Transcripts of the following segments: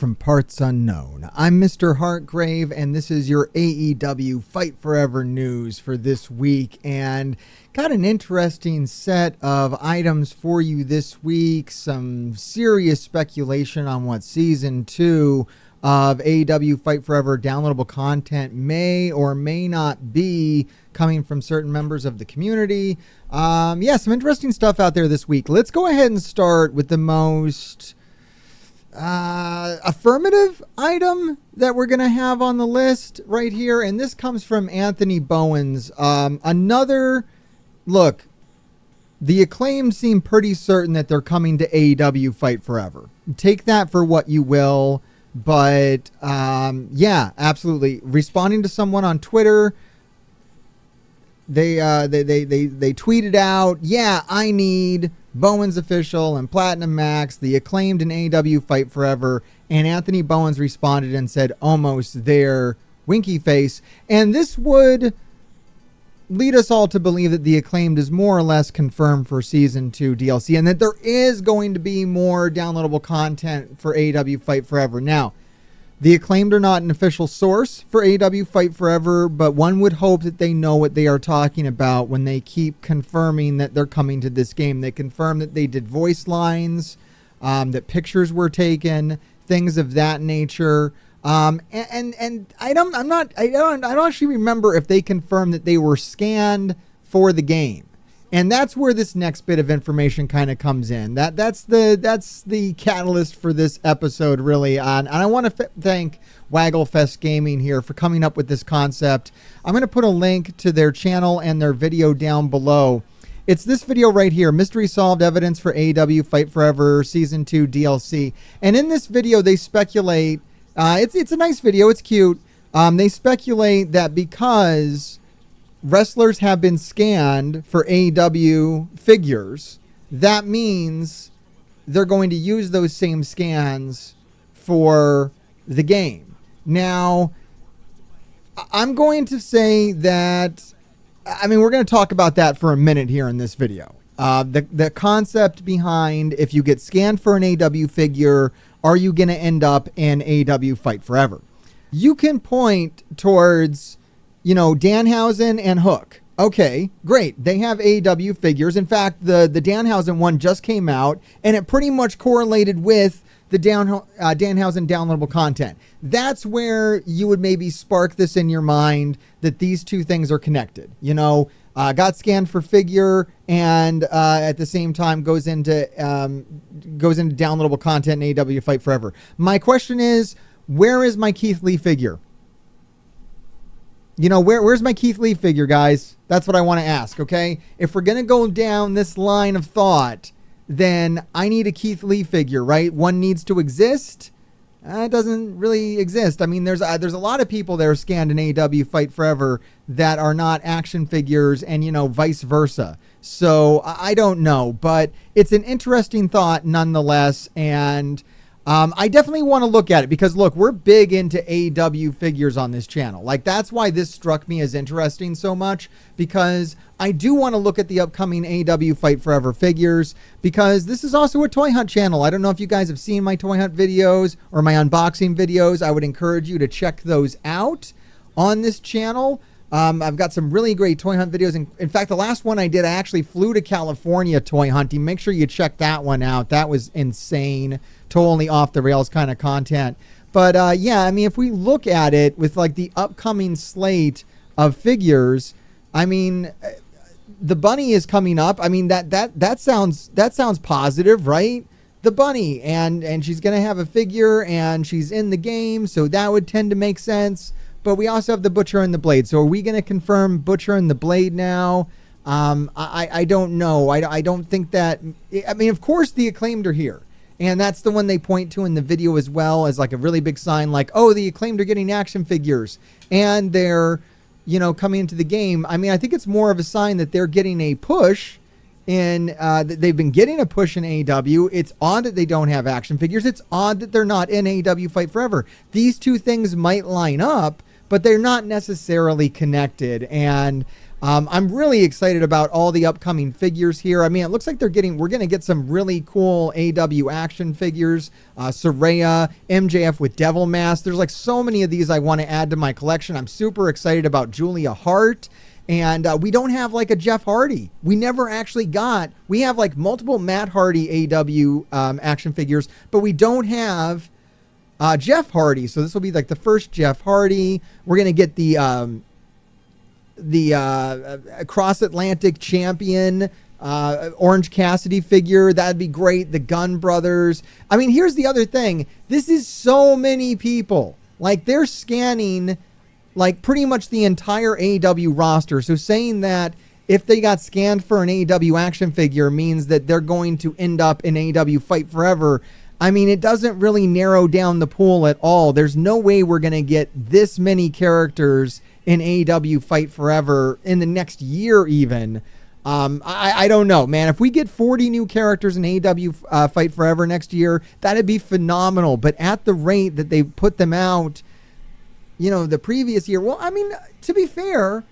from parts unknown. I'm Mr. Hartgrave, and this is your AEW Fight Forever news for this week. And got an interesting set of items for you this week. Some serious speculation on what Season 2 of AEW Fight Forever downloadable content may or may not be coming from certain members of the community. Some interesting stuff out there this week. Let's go ahead and start with the most affirmative item that we're going to have on the list right here. And this comes from Anthony Bowens. Look, the Acclaim seem pretty certain that they're coming to AEW Fight Forever. Take that for what you will. But absolutely. Responding to someone on Twitter, they tweeted out, I need Bowens Official and Platinum Max, the Acclaimed and AEW Fight Forever. And Anthony Bowens responded and said, almost there, winky face. And this would lead us all to believe that the Acclaimed is more or less confirmed for Season 2 DLC and that there is going to be more downloadable content for AEW Fight Forever. Now, the Acclaimed are not an official source for AEW Fight Forever, but one would hope that they know what they are talking about when they keep confirming that they're coming to this game. They confirm that they did voice lines, that pictures were taken, things of that nature. And I don't actually remember if they confirmed that they were scanned for the game. And that's where this next bit of information kind of comes in. That's the catalyst for this episode, really. And I want to thank Wagglefest Gaming here for coming up with this concept. I'm going to put a link to their channel and their video down below. It's this video right here, Mystery Solved Evidence for AEW Fight Forever Season 2 DLC. And in this video, they speculate, it's a nice video, it's cute. They speculate that because wrestlers have been scanned for AEW figures, that means they're going to use those same scans for the game. Now, I'm going to say that, we're going to talk about that for a minute here in this video. The concept behind, if you get scanned for an AEW figure, are you going to end up in AEW Fight Forever? You can point towards Danhausen and Hook. Okay, great. They have AEW figures. In fact, the Danhausen one just came out, and it pretty much correlated with the Danhausen downloadable content. That's where you would maybe spark this in your mind that these two things are connected. Got scanned for figure, and at the same time goes into downloadable content in AEW Fight Forever. My question is, where is my Keith Lee figure? Where's my Keith Lee figure, guys? That's what I want to ask, okay? If we're going to go down this line of thought, then I need a Keith Lee figure, right? One needs to exist. It doesn't really exist. There's a lot of people that are scanned in AEW Fight Forever that are not action figures and, vice versa. So I don't know, but it's an interesting thought nonetheless. And I definitely want to look at it because, look, we're big into AEW figures on this channel. That's why this struck me as interesting so much, because I do want to look at the upcoming AEW Fight Forever figures, because this is also a Toy Hunt channel. I don't know if you guys have seen my Toy Hunt videos or my unboxing videos. I would encourage you to check those out on this channel. I've got some really great Toy Hunt videos. In fact, the last one I did, I actually flew to California toy hunting. Make sure you check that one out. That was insane. Totally off the rails kind of content. But if we look at it with the upcoming slate of figures, the bunny is coming up. That sounds positive, right? The bunny, and she's going to have a figure, and she's in the game, so that would tend to make sense. But we also have the Butcher and the Blade. So are we going to confirm Butcher and the Blade now? I don't know. I don't think that... of course the Acclaimed are here. And that's the one they point to in the video as well as a really big sign the Acclaimed are getting action figures. And they're, coming into the game. I think it's more of a sign that they're getting a push they've been getting a push in AEW. It's odd that they don't have action figures. It's odd that they're not in AEW Fight Forever. These two things might line up, but they're not necessarily connected. And I'm really excited about all the upcoming figures here. I mean, it looks like we're going to get some really cool AEW action figures. Saraya, MJF with Devil Mask. There's like so many of these I want to add to my collection. I'm super excited about Julia Hart. And we don't have like a Jeff Hardy. We never actually got. We have like multiple Matt Hardy AEW action figures, but we don't have Jeff Hardy. So this will be like the first Jeff Hardy. We're going to get the Cross Atlantic champion Orange Cassidy figure. That'd be great. The Gunn brothers. I mean, here's the other thing. This is so many people. Like, they're scanning like pretty much the entire AEW roster. So saying that if they got scanned for an AEW action figure means that they're going to end up in AEW Fight Forever. I mean, it doesn't really narrow down the pool at all. There's no way we're going to get this many characters in AEW Fight Forever in the next year even. I don't know, man. If we get 40 new characters in AEW Fight Forever next year, that'd be phenomenal. But at the rate that they put them out, you know, the previous year, well, I mean, to be fair,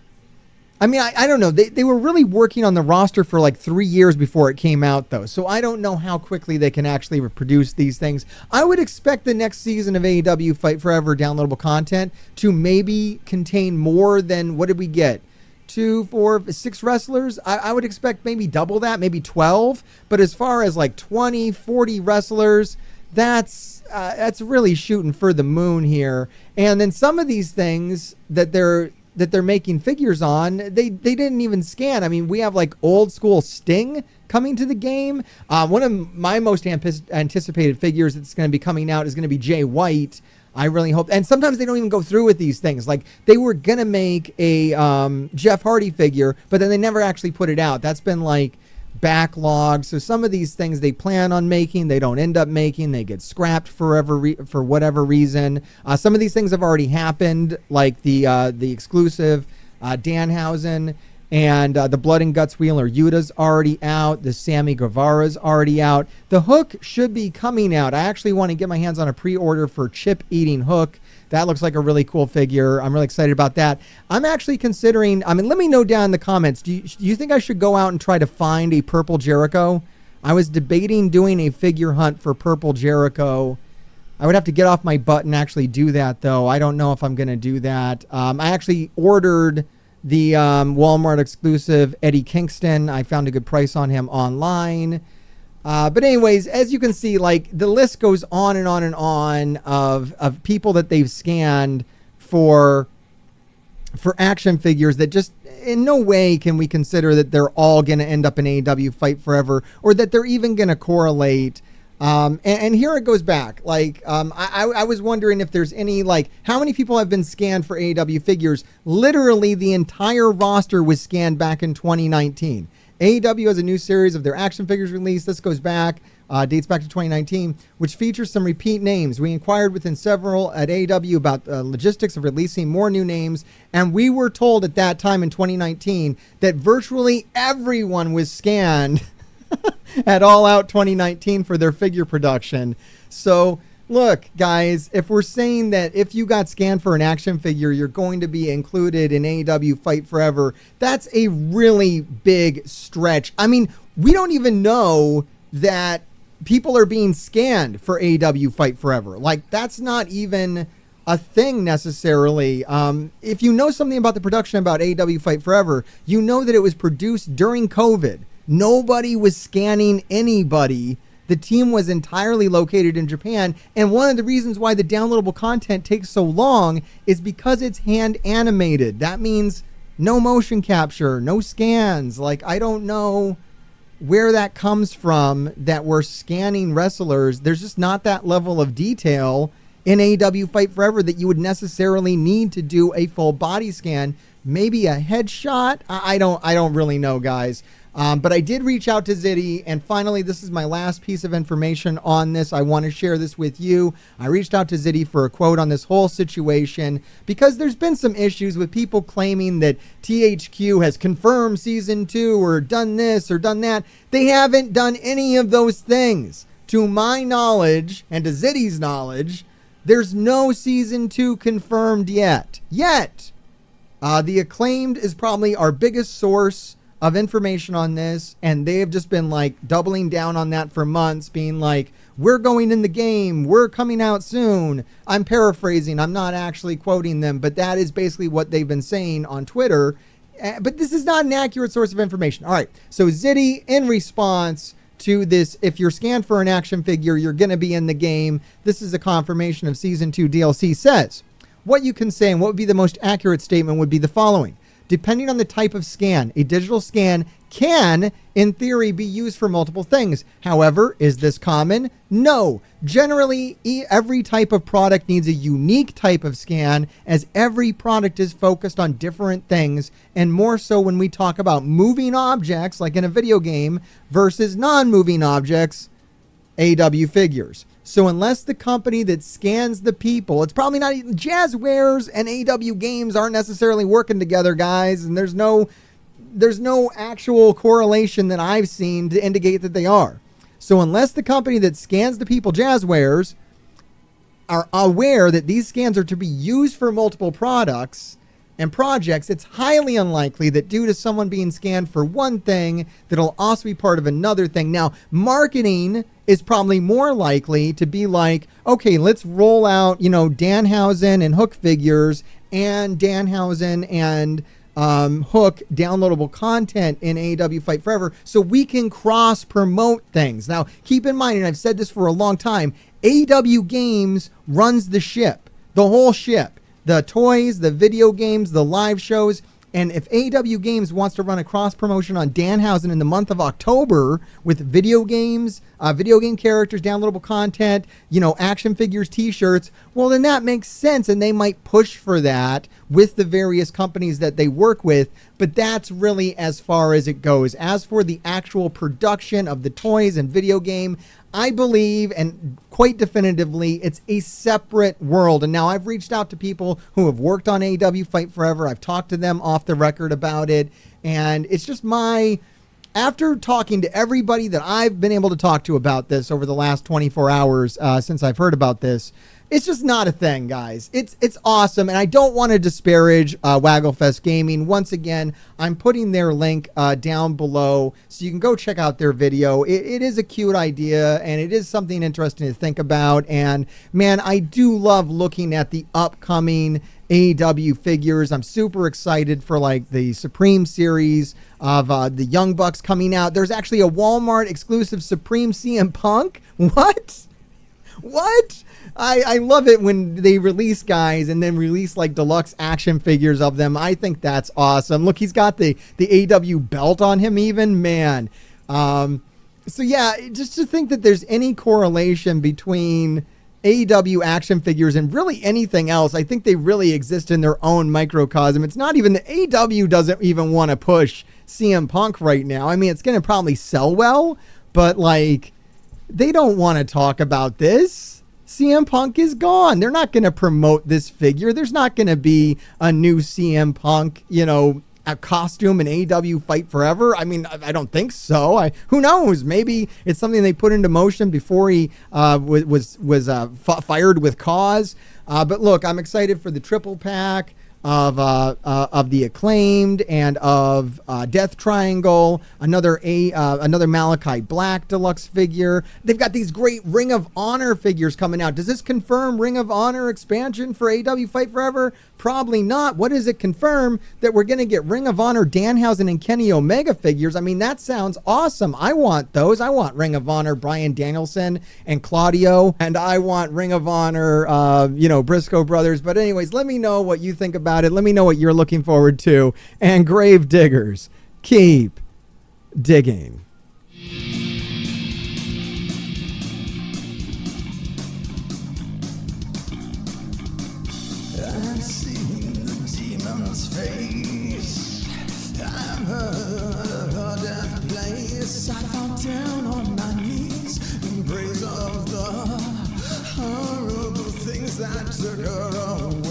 I mean, I don't know. They were really working on the roster for like 3 years before it came out, though. So I don't know how quickly they can actually produce these things. I would expect the next season of AEW Fight Forever downloadable content to maybe contain more than, what did we get? 2, 4, 6 wrestlers. I would expect maybe double that, maybe 12. But as far as like 20, 40 wrestlers, that's really shooting for the moon here. And then some of these things that they're making figures on, they didn't even scan. I mean, we have like old school Sting coming to the game. One of my most anticipated figures that's going to be coming out is going to be Jay White. I really hope. And sometimes they don't even go through with these things. Like, they were going to make a Jeff Hardy figure, but then they never actually put it out. That's been like backlog. So some of these things they plan on making, they don't end up making. They get scrapped for whatever reason. Some of these things have already happened, like the exclusive Danhausen and the Blood and Guts Wheeler Yuta's already out. The Sammy Guevara's already out. The Hook should be coming out. I actually want to get my hands on a pre-order for Chip Eating Hook. That looks like a really cool figure. I'm really excited about that. I'm actually considering, I mean, let me know down in the comments. Do you think I should go out and try to find a Purple Jericho? I was debating doing a figure hunt for Purple Jericho. I would have to get off my butt and actually do that, though. I don't know if I'm going to do that. I actually ordered the Walmart exclusive Eddie Kingston. I found a good price on him online. But anyways, as you can see, like, the list goes on and on and on of people that they've scanned for action figures that just in no way can we consider that they're all going to end up in AEW Fight Forever, or that they're even going to correlate. And here it goes back. Like, I was wondering if there's any, like, how many people have been scanned for AEW figures? Literally the entire roster was scanned back in 2019. AEW has a new series of their action figures released. This goes back, dates back to 2019, which features some repeat names. We inquired within several at AEW about logistics of releasing more new names, and we were told at that time in 2019 that virtually everyone was scanned at All Out 2019 for their figure production. So look, guys, if we're saying that if you got scanned for an action figure, you're going to be included in AEW Fight Forever, that's a really big stretch. I mean, we don't even know that people are being scanned for AEW Fight Forever. Like, that's not even a thing necessarily. If you know something about the production about AEW Fight Forever, you know that it was produced during COVID. Nobody was scanning anybody. The team was entirely located in Japan, and one of the reasons why the downloadable content takes so long is because it's hand animated. That means no motion capture, no scans. Like, I don't know where that comes from that we're scanning wrestlers. There's just not that level of detail in AEW Fight Forever that you would necessarily need to do a full body scan. Maybe a headshot. I don't really know, guys. But I did reach out to Zitty, and finally, this is my last piece of information on this. I want to share this with you. I reached out to Zitty for a quote on this whole situation because there's been some issues with people claiming that THQ has confirmed season 2 or done this or done that. They haven't done any of those things. To my knowledge, and to Zitty's knowledge, there's no season 2 confirmed yet. The Acclaimed is probably our biggest source of information on this, and they have just been like doubling down on that for months, being like, we're going in the game, we're coming out soon. I'm paraphrasing, I'm not actually quoting them, but that is basically what they've been saying on Twitter. But this is not an accurate source of information. All right, so Zitty, in response to this, if you're scanned for an action figure, you're going to be in the game. This is a confirmation of Season 2 DLC, says, what you can say and what would be the most accurate statement would be the following. Depending on the type of scan, a digital scan can, in theory, be used for multiple things. However, is this common? No. Generally, every type of product needs a unique type of scan, as every product is focused on different things, and more so when we talk about moving objects, like in a video game, versus non-moving objects, AEW figures. So unless the company that scans the people, it's probably not even Jazzwares and AEW games aren't necessarily working together, guys, and there's no actual correlation that I've seen to indicate that they are. So unless the company that scans the people, Jazzwares, are aware that these scans are to be used for multiple products and projects, it's highly unlikely that due to someone being scanned for one thing, that'll also be part of another thing. Now, marketing is probably more likely to be like, okay, let's roll out, Danhausen and Hook figures and Danhausen and Hook downloadable content in AEW Fight Forever so we can cross promote things. Now, keep in mind, and I've said this for a long time, AEW Games runs the ship, the whole ship, the toys, the video games, the live shows. And if AEW Games wants to run a cross promotion on Danhausen in the month of October with video games, video game characters, downloadable content, action figures, t-shirts, well, then that makes sense. And they might push for that with the various companies that they work with. But that's really as far as it goes. As for the actual production of the toys and video game, I believe, and quite definitively, it's a separate world. And now I've reached out to people who have worked on AEW Fight Forever. I've talked to them off the record about it. And it's just after talking to everybody that I've been able to talk to about this over the last 24 hours since I've heard about this, it's just not a thing, guys. It's awesome, and I don't want to disparage Wagglefest Gaming. Once again, I'm putting their link down below, so you can go check out their video. It is a cute idea, and it is something interesting to think about. And, man, I do love looking at the upcoming AEW figures. I'm super excited for, the Supreme series of the Young Bucks coming out. There's actually a Walmart exclusive Supreme CM Punk. What? I love it when they release guys and then release deluxe action figures of them. I think that's awesome. Look, he's got the AEW belt on him even, man. So yeah, just to think that there's any correlation between AEW action figures and really anything else, I think they really exist in their own microcosm. It's not even that AEW doesn't even want to push CM Punk right now. I mean, it's going to probably sell well, but they don't want to talk about this. CM Punk is gone. They're not going to promote this figure. There's not going to be a new CM Punk, a costume in AEW Fight Forever. I mean, I don't think so. Who knows? Maybe it's something they put into motion before he was fired with cause. But look, I'm excited for the triple pack of the Acclaimed and of Death Triangle, another Malachi Black deluxe figure. They've got these great Ring of Honor figures coming out. Does this confirm Ring of Honor expansion for AEW Fight Forever? Probably not. What does it confirm? That we're going to get Ring of Honor Danhausen and Kenny Omega figures. I mean, that sounds awesome. I want those. I want Ring of Honor Bryan Danielson and Claudio, and I want Ring of Honor, Briscoe brothers. But anyways, let me know what you think about it. Let me know what you're looking forward to. And grave diggers, keep digging. I've seen the demon's face. I've heard a death place. I fall down on my knees in praise of the horrible things that took her away.